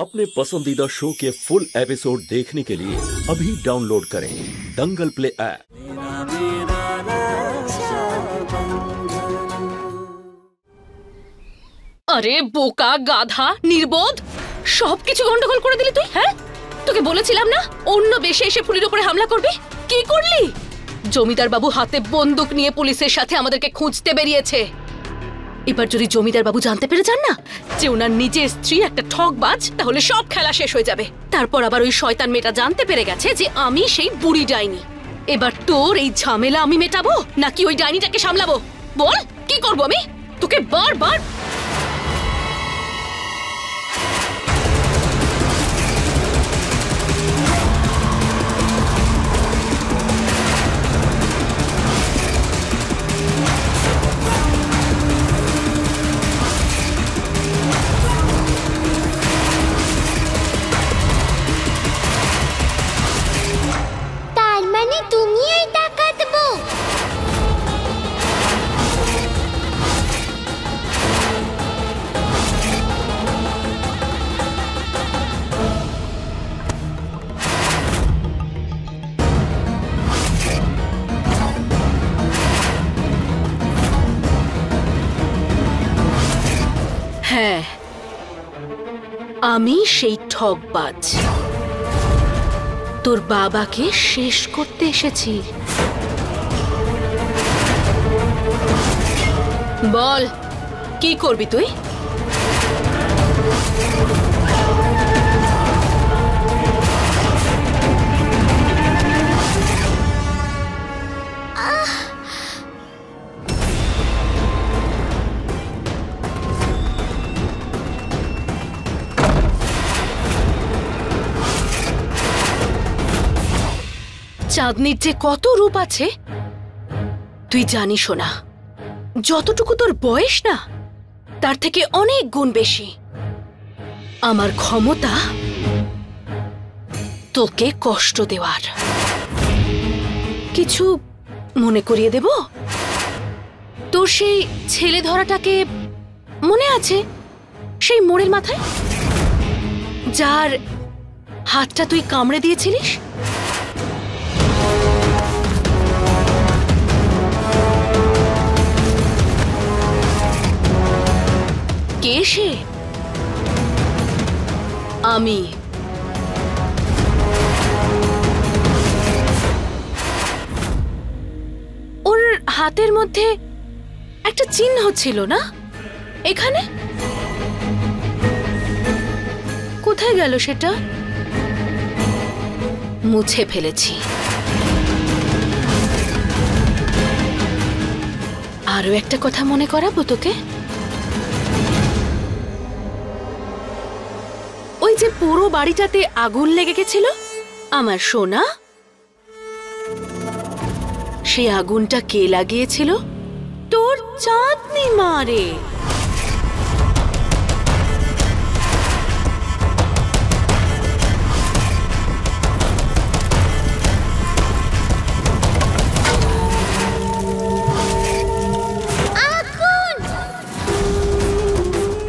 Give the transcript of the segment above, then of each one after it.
अपने पसंदीदा शो के फुल एपिसोड देखने के लिए अभी डाउनलोड करें दंगल प्ले ऐप। अरे बोका गाधा निर्बोध সবকিছু গন্ডগোল করে দিলি তুই। হ্যাঁ, তোকে বলেছিলাম না অন্য বেশে এসে পুলিশের উপরে হামলা করবি, কি করলি? জমিদার বাবু হাতে বন্দুক নিয়ে পুলিশের সাথে আমাদেরকে খুঁজতে বেরিয়েছে। এবার যদি জমিদার বাবু জানতে পেরে যান না যে ওনার নিজের স্ত্রী একটা ঠকবাজ, তাহলে সব খেলা শেষ হয়ে যাবে। তারপর আবার ওই শয়তান মেয়েটা জানতে পেরে গেছে যে আমি সেই বুড়ি ডাইনি। এবার তোর এই ঝামেলা আমি মেটাবো নাকি ওই ডাইনিটাকে সামলাবো? বল কি করবো আমি? তোকে বারবার হ্যাঁ, আমি সেই ঠকবাজ তোর বাবাকে শেষ করতে এসেছি। বল কি করবি তুই? চাঁদনির যে কত রূপ আছে তুই জানিস না। যতটুকু তোর বয়স না তার থেকে অনেক গুণ বেশি। আমার ক্ষমতা তোকে কষ্ট দেওয়ার। কিছু মনে করিয়ে দেব? তোর সেই ছেলে ধরাটাকে মনে আছে? সেই মোড়ের মাথায় যার হাতটা তুই কামড়ে দিয়েছিলিস? কে সে? আমি। ওর হাতের মধ্যে একটা চিহ্ন ছিল না এখানে? কোথায় গেল সেটা? মুছে ফেলেছি। আরো একটা কথা মনে করাবো তোকে। ওই যে পুরো বাড়িটাতে আগুন লেগে গেছিল আমার সোনা, সেই আগুনটা কে লাগিয়েছিল? তোর চাঁদনি মারে।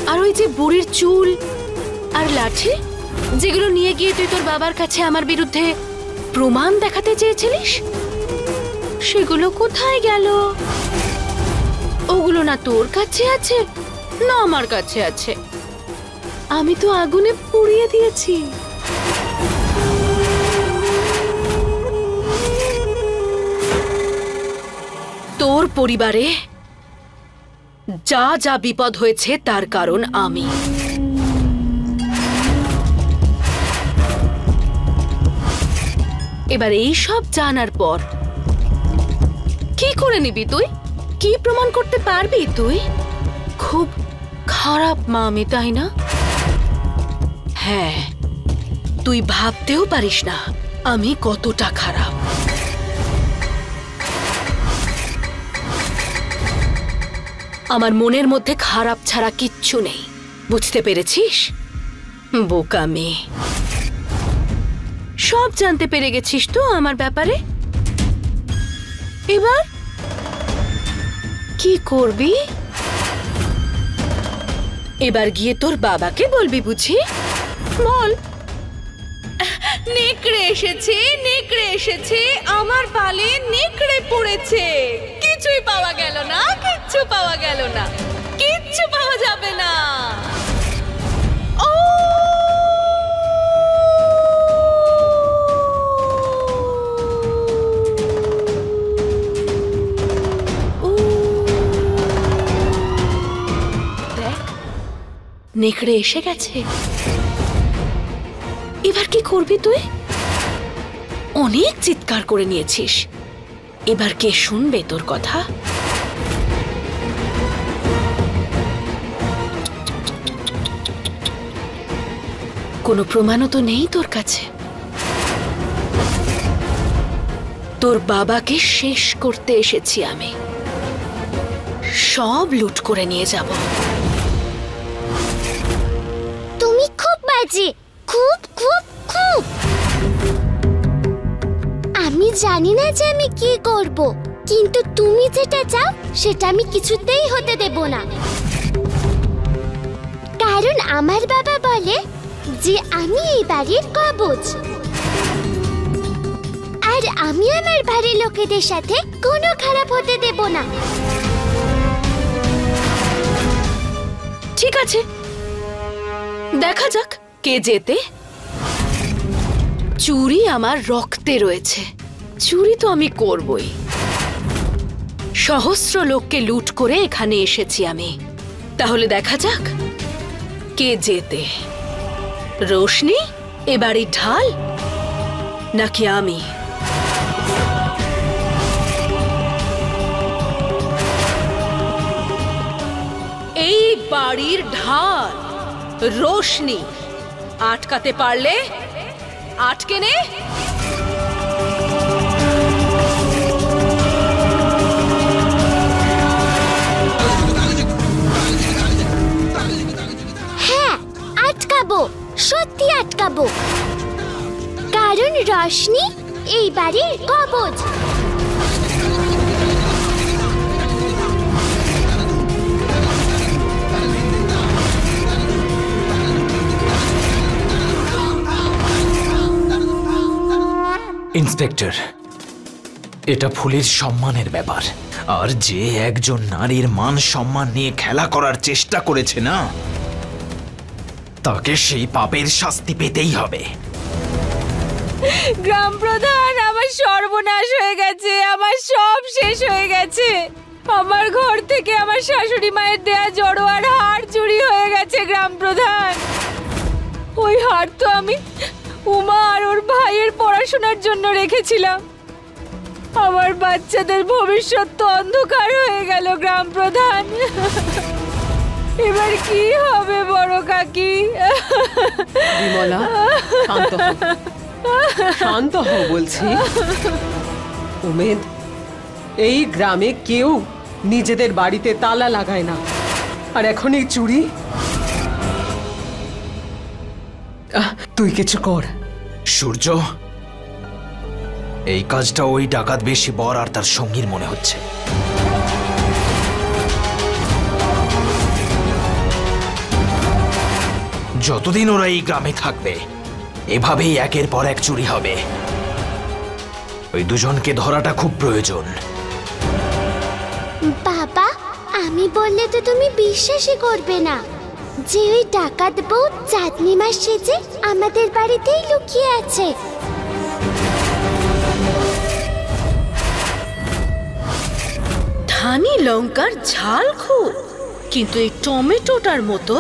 আর ওই যে বুড়ির চুল আর লাঠি যেগুলো নিয়ে গিয়ে তুই তোর বাবার কাছে আমার বিরুদ্ধে প্রমাণ দেখাতে চেয়েছিলিস, সেগুলো কোথায় গেল? ওগুলো না তোর কাছে আছে না আমার কাছে আছে। আমি তো আগুনে পুড়িয়ে দিয়েছি। তোর পরিবারে যা যা বিপদ হয়েছে তার কারণ আমি। এবার এই সব জানার পর কি করে নিবি তুই? কি প্রমাণ করতে পারবি তুই? খুব খারাপ মা আমি, তাই না? হ্যাঁ, তুই ভাবতেও পারিস না আমি কতটা খারাপ। আমার মনের মধ্যে খারাপ ছাড়া কিচ্ছু নেই, বুঝতে পেরেছিস? বোকা মেয়ে, সব জানতে পেরে গেছিস তো আমার ব্যাপারে। এবার কি করবি? এবার গিয়ে তোর বাবাকে বলবি বুঝি বল। নেকড়ে এসেছে, আমার পালে নেকড়ে পড়েছে। কিছুই পাওয়া গেল না, কিচ্ছু পাওয়া যাবে না। ও দেখ, নেকড়ে এসে গেছে। এবার কি করবি তুই? অনেক চিৎকার করে নিয়েছিস, এবার কে শুনবে তোর কথা? কোনো প্রমাণও তো নেই তোর কাছে। তোর বাবাকে শেষ করতে এসেছি আমি, সব লুট করে নিয়ে যাব। তুমি খুব বাজে, খুব খুব খুব। আমি জানি না যে আমি কি করব, কিন্তু তুমি যেটা চাও সেটা আমি কিছুতেই হতে দেব না। কারণ আমার বাবা বলে যে আমি এই বাড়ির কবচ, আর আমি আমার বাড়ির লোকেদের সাথে কোনো খারাপ হতে দেব না। ঠিক আছে, দেখা যাক কে জেতে। চুরি আমার রক্তে রয়েছে, চুরি তো আমি করবই। সহস্র লোককে লুট করে এখানে এসেছি আমি, তাহলে দেখা যাক কে জেতে। রোশনি এবারে ঢাল নাকি আমি? এই বাড়ির ঢাল রোশনি। আটকাতে পারলে আটকে নে। হ্যাঁ, আটকাবো, সত্যি আটকাবো। কারণ রোশনি এই বাড়ির কবচ। ইন্সপেক্টর, এটা ফুলের সম্মানের ব্যাপার, আর যে একজন নারীর মান সম্মান নিয়ে খেলা করার চেষ্টা করেছে না, তাকে সেই পাপের শাস্তি পেতেই হবে। গ্রাম প্রধান, আমার সর্বনাশ হয়ে গেছে, আমার সব শেষ হয়ে গেছে। আমার ঘর থেকে আমার শাশুড়ি মায়ের দেয়া জড়োয়ার হার চুরি হয়ে গেছে গ্রাম প্রধান। ওই হার তো আমি উমা আর ওর ভাইয়ের পড়াশোনার জন্য রেখেছিলাম। আমার বাচ্চাদের ভবিষ্যৎ তো অন্ধকার হয়ে গেল গ্রাম প্রধান। এবার কি হবে বড় কাকি? বিমলা, শান্ত হও বলছি। উমেদ, এই গ্রামে কেউ নিজেদের বাড়িতে তালা লাগায় না, আর এখন এই চুরি। তুই কিছু কর। সূর্য, এই কাজটা ওই ডাকাত বেশি বর আর তার সঙ্গীর মনে হচ্ছে। যতদিন ওরা এই গ্রামে থাকবে, এভাবেই একের পর এক চুরি হবে। ওই দুজনকে ধরাটা খুব প্রয়োজন। বাবা, আমি বললে তো তুমি বিশ্বাসই করবে না যে ওই ডাকাত বউ চাঁদনি মাস সেজে আমাদের বাড়িতেই লুকিয়ে আছে। ধানি লঙ্কার ঝাল খুব, কিন্তু এই টমেটোটার মতো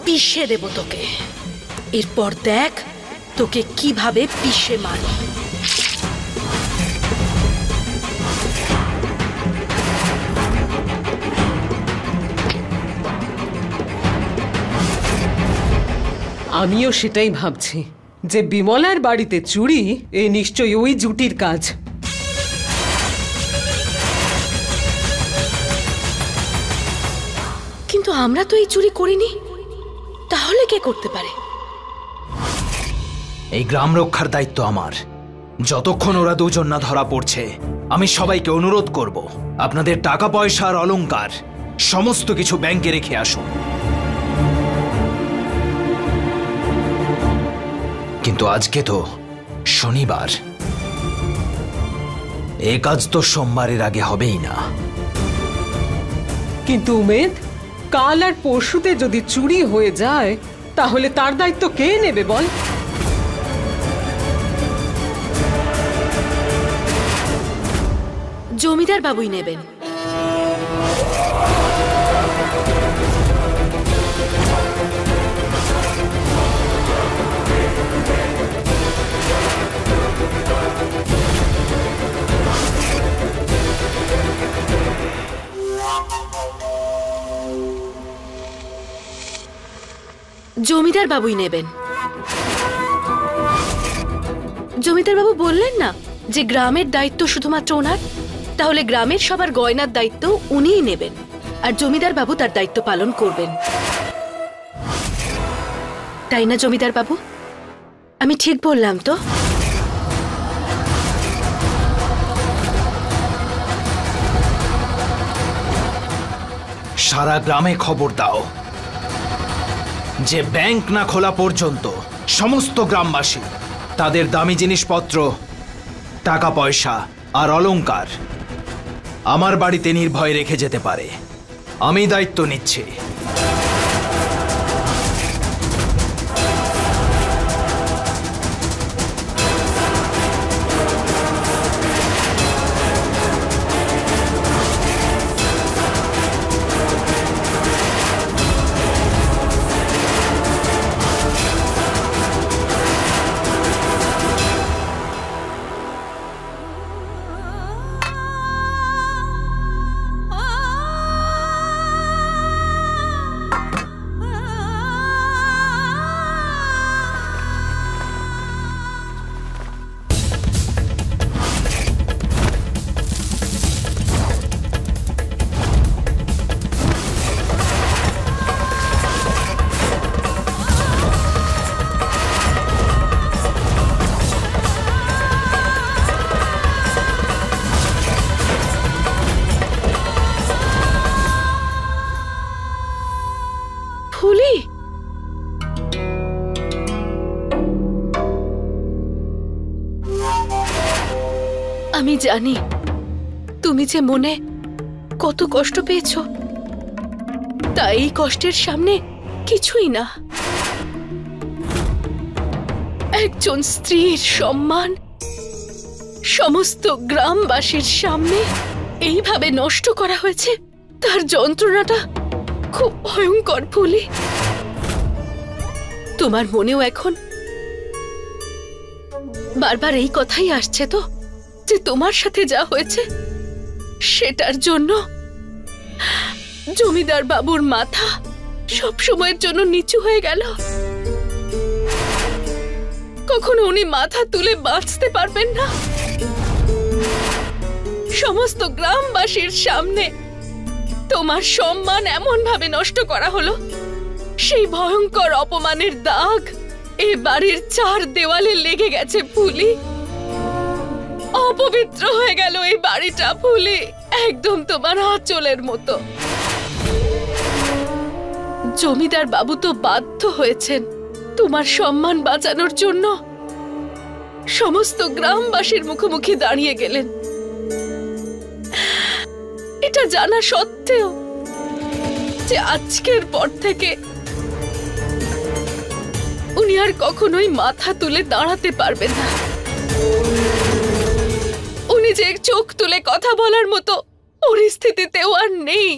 পিষে দেব তোকে। এরপর দেখ তোকে কিভাবে পিষে মারি। আমিও সেটাই ভাবছি যে বিমলার বাড়িতে চুরি, এ নিশ্চয়ই ওই জুটির কাজ। কিন্তু আমরা তো এই চুরি করিনি, তাহলে কে করতে পারে? এই গ্রাম রক্ষার দায়িত্ব আমার। যতক্ষণ ওরা দুজন না ধরা পড়ছে, আমি সবাইকে অনুরোধ করব, আপনাদের টাকা পয়সা আর অলংকার সমস্ত কিছু ব্যাংকে রেখে আসুন। কিন্তু আজকে তো শনিবার, এ কাজ তো সোমবারের আগে হবেই না। কিন্তু উমেদ, কাল আর পরশুতে যদি চুরি হয়ে যায় তাহলে তার দায়িত্ব কে নেবে বল? জমিদার বাবুই নেবেন। জমিদার বাবুই নেবেন। জমিদার বাবু বললেন না যে গ্রামের দায়িত্ব শুধুমাত্র ওনার, তাহলে গ্রামের সবার গয়নার দায়িত্ব উনিই নেবেন আর জমিদার বাবু তার দায়িত্ব পালন করবেন, তাই না জমিদার বাবু? আমি ঠিক বললাম তো? সারা গ্রামে খবর দাও যে ব্যাংক না খোলা পর্যন্ত সমস্ত গ্রামবাসী তাদের দামি জিনিসপত্র, টাকা পয়সা আর অলংকার আমার বাড়িতে নির্ভয় রেখে যেতে পারে। আমি দায়িত্ব নিচ্ছি। ফুলি, আমি জানি তুমি যে মনে কত কষ্ট পেয়েছো, তাই এই কষ্টের সামনে কিছুই না। একজন স্ত্রীর সম্মান সমস্ত গ্রামবাসীর সামনে এইভাবে নষ্ট করা হয়েছে, তার যন্ত্রণাটা খুব ভয়ঙ্কর ফুলি। তোমার মনেও এখন বারবার এই কথাই আসছে তো যে তোমার সাথে যা হয়েছে সেটার জন্য জমিদার বাবুর মাথা সব সময়ের জন্য নিচু হয়ে গেল। কখনো উনি মাথা তুলে বাঁচতে পারবেন না। সমস্ত গ্রামবাসীর সামনে তোমার সম্মান এমন ভাবে নষ্ট করা হলো, সেই ভয়ঙ্কর অপমানের দাগ এ বাড়ির চার দেওয়ালে লেগে গেছে ফুলি। অপবিত্র হয়ে গেল এই বাড়িটা ফুলি, একদম তোমার আঁচলের মতো। জমিদার বাবু তো বাধ্য হয়েছেন তোমার সম্মান বাঁচানোর জন্য সমস্ত গ্রামবাসীর মুখোমুখি দাঁড়িয়ে গেলেন। এটা জানা সত্ত্বেও যে আজকের পর থেকে উনি আর কখনোই মাথা তুলে দাঁড়াতে পারবেন না। উনি যে চোখ তুলে কথা বলার মতো পরিস্থিতিতেও আর নেই।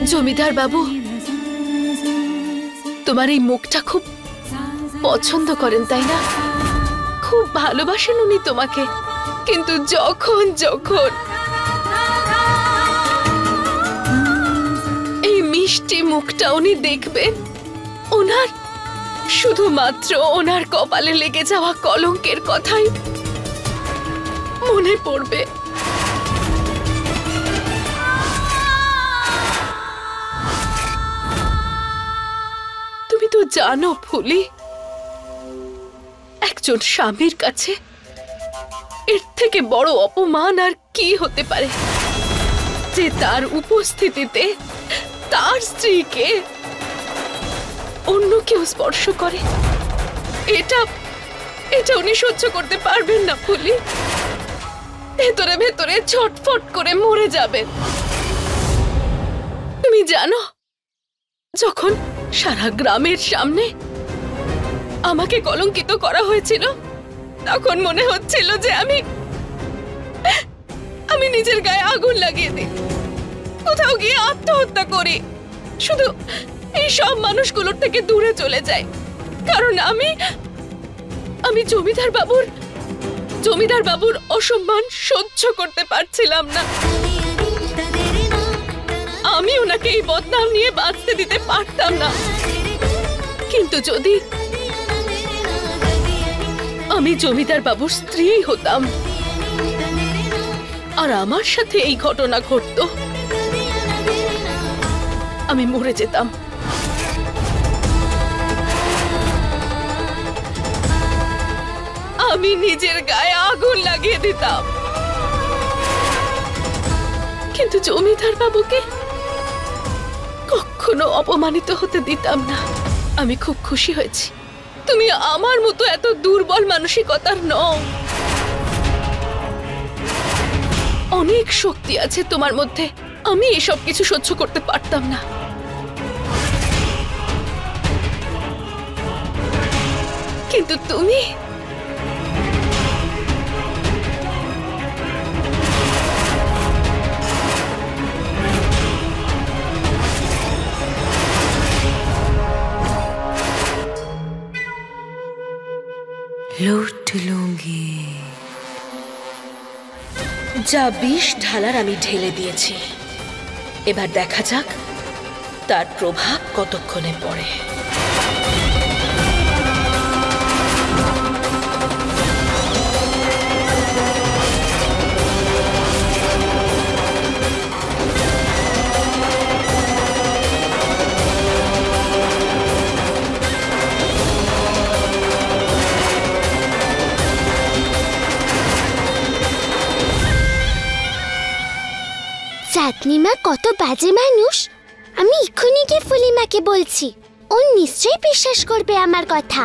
জমিদার বাবু তোমার এই মুখটা খুব পছন্দ করেন, তাই না? খুব ভালোবাসেন উনি তোমাকে। কিন্তু যখন যখন এই মিষ্টি মুখটা উনি দেখবেন, ওনার শুধুমাত্র ওনার কপালে লেগে যাওয়া কলঙ্কের কথাই মনে পড়বে। তুমি তো জানো ফুলি, একজন স্বামীর কাছে এর থেকে বড় অপমান আর কি হতে পারে যে তার উপস্থিতিতে তার স্ত্রীকে অন্য কেউ স্পর্শ করে। এটা এটা উনি সহ্য করতে পারবেন না ফুলি। ভেতরে ভেতরে ছটফট করে মরে যাবেন। তুমি জানো, যখন সারা গ্রামের সামনে আমাকে কলঙ্কিত করা হয়েছিল, তখন মনে হচ্ছিল যে আমি নিজের গায়ে আগুন লাগিয়ে দিই, কোথাও গিয়ে আত্মহত্যা করি, শুধু এই সব মানুষগুলোর থেকে দূরে চলে যাই। কারণ আমি জমিদার বাবুর অসম্মান সহ্য করতে পারছিলাম না। আমি ওনাকে এই বদনাম নিয়ে বাঁচতে দিতে পারতাম না। কিন্তু যদি আমি জমিদার বাবুর স্ত্রী হতাম আর আমার সাথে এই ঘটনা ঘটতো, আমি মরে যেতাম। আমি নিজের গায়ে আগুন লাগিয়ে দিতাম। কিন্তু জমিদার বাবুকে কখনো অপমানিত হতে দিতাম না। আমি খুব খুশি হয়েছি তুমি আমার মতো এত দুর্বল মানসিকতার নও। অনেক শক্তি আছে তোমার মধ্যে। আমি এসব কিছু সহ্য করতে পারতাম না। কিন্তু তুমি लूट लूंगी। যা বিষ ঢালার আমি ঢেলে দিয়েছি, এবার দেখা যাক তার প্রভাব কতক্ষণে পড়ে। চাঁদনিমা কত বাজে মানুষ। আমি এক্ষুনি গিয়ে ফুলিমাকে বলছি, ও নিশ্চয়ই বিশ্বাস করবে আমার কথা।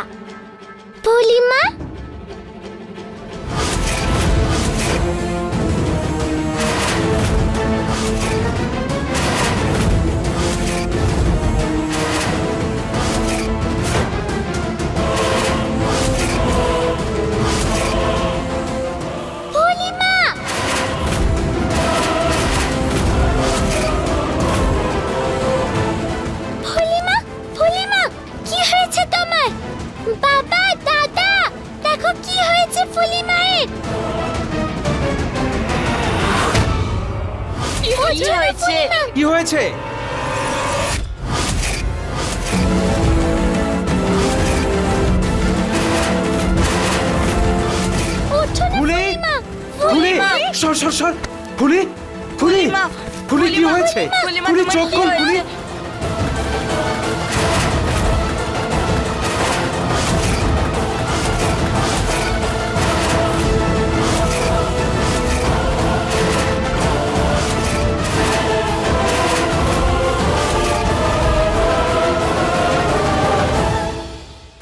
ফুলিমা, কি হয়েছে? ফুলি, ফুলি, সর সর সর। ফুলি, ফুলি, ফুলি, কি হয়েছে? ফুলি, চোখ খোল। ফুলি,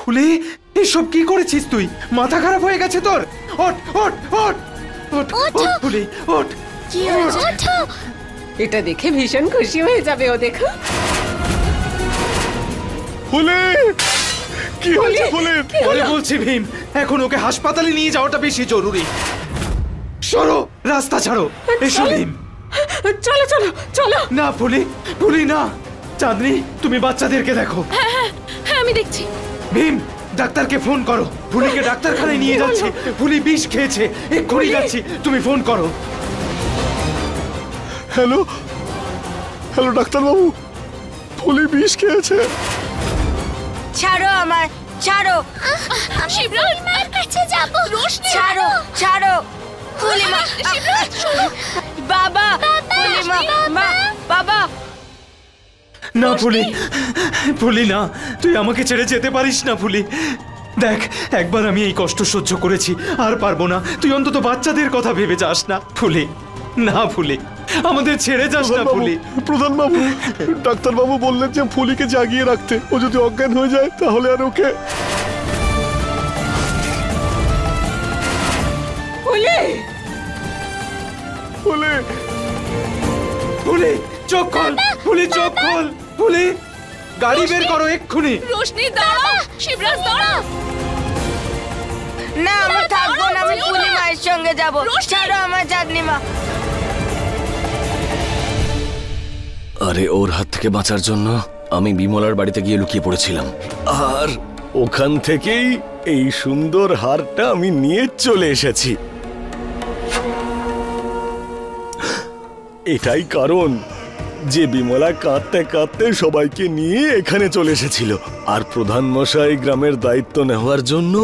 ফুলি, এসব কি করেছিস তুই? মাথা খারাপ হয়ে গেছে তোর? ওঠ ওঠ ওঠ ওঠ ওঠ ফুলি, ওঠ। কি হয়েছে? এটা দেখে ভীষণ খুশি হয়ে যাবে ও, দেখো। ফুলি, কি হয়েছে ফুলি? পরে বলছি ভীম, এখন ওকে হাসপাতালে নিয়ে যাওয়াটা বেশি জরুরি। সরো, রাস্তা ছাড়ো। এসো ভীম। চলো চলো চলো। না ফুলি, ফুলি না। চাঁদনি, তুমি বাচ্চাদেরকে দেখো। হ্যাঁ, আমি দেখছি। ভীম, ডাক্তারকে ফোন করো। ফুলিকে ডাক্তারখানায় নিয়ে যাচ্ছি। ফুলি বিষ খেয়েছে, এক্ষুনি যাচ্ছি। তুমি ফোন করো। হ্যালো, হ্যালো ডাক্তারবাবু, ফুলি বিষ খেয়েছে। ছাড়ো আমায়, ছাড়ো। শিবরাজ, মার কাছে যাব। রোশনি, ছাড়ো, ছাড়ো। ফুলিমা, শিবরাজ, বাবা, ফুলিমা, মা, বাবা। না ফুলি, ফুলি না, তুই আমাকে ছেড়ে যেতে পারিস না ফুলি। দেখ, একবার আমি এই কষ্ট সহ্য করেছি, আর পারবো না। তুই অন্তত বাচ্চাদের কথা ভেবে যাস না ফুলি। না ফুলি, আমাদের ছেড়ে যাস না ফুলি। প্রধান বাবু, ডাক্তার বাবু বললেন যে ফুলিকে জাগিয়ে রাখতে। ও যদি অজ্ঞান হয়ে যায় তাহলে আর ওকে। ফুলি, ফুলি, ফুলি চোখ খোল, ফুলি চোখ খোল, ফুলি গাড়ি বের করো এক্ষুনি। রোশনি দাঁড়া, শিবরাজ দাঁড়া। না, আমি থাকবো না, আমি ফুলি মায়ের সঙ্গে যাবো। রোশনি! ছাড়ো আমার চাঁদনি মা। আরে ওর হাত থেকে বাঁচার জন্য আমি বিমলার বাড়িতে গিয়ে লুকিয়ে পড়েছিলাম, আর ওখান থেকেই এই সুন্দর হারটা আমি নিয়ে চলে এসেছি। এটাই কারণ যে বিমলা কাঁদতে কাঁদতে সবাইকে নিয়ে এখানে চলে এসেছিল, আর প্রধান মশাই গ্রামের দায়িত্ব নেওয়ার জন্য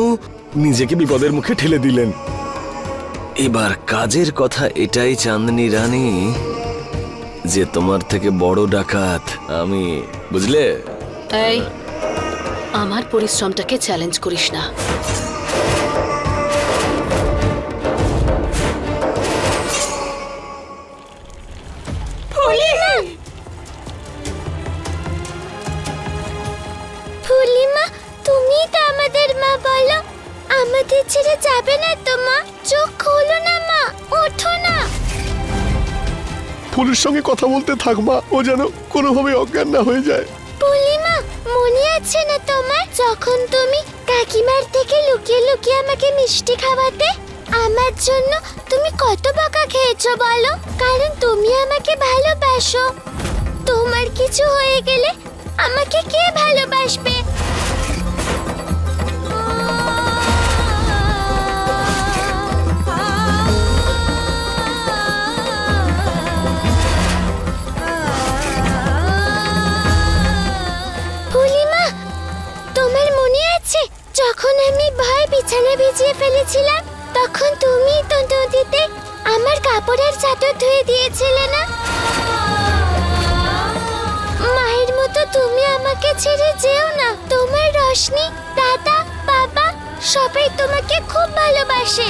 নিজেকে বিপদের মুখে ঠেলে দিলেন। এবার কাজের কথা এটাই চাঁদনি রানী, যে তোমার থেকে বড় ডাকাত আমি, বুঝলে? এই, আমার পরিশ্রমটাকে চ্যালেঞ্জ করিস না। ফুলি মা, তুমি তো আমাদের মা, বলো আমাদের ছেড়ে যাবে না তো মা? চোখ খোলো না মা, ওঠো না। ফুলির সঙ্গে কথা বলতে থাক মা, ও যেন কোনোভাবে অজ্ঞান না হয়ে যায়। পূর্ণিমা, মনে আছে না তোমার, যখন তুমি কাকিমার থেকে লুকিয়ে লুকিয়ে আমাকে মিষ্টি খাওয়াতে? আমার জন্য তুমি কত বকা খেয়েছো বলো, কারণ তুমি আমাকে ভালোবাসো। তোমার কিছু হয়ে গেলে আমাকে কে ভালোবাসবে? পূর্ণিমা, তোমার মনে আছে যখন আমি ভয় বিছানা ভিজিয়ে ফেলেছিলাম, তখন তুমি তো নদীতে আমার কাপড়ের চাদর ধুয়ে দিয়েছিলে না? মায়ের মতো তুমি আমাকে ছেড়ে যেও না। তোমার রোশনি, দাদা, বাবা সবাই তোমাকে খুব ভালোবাসে।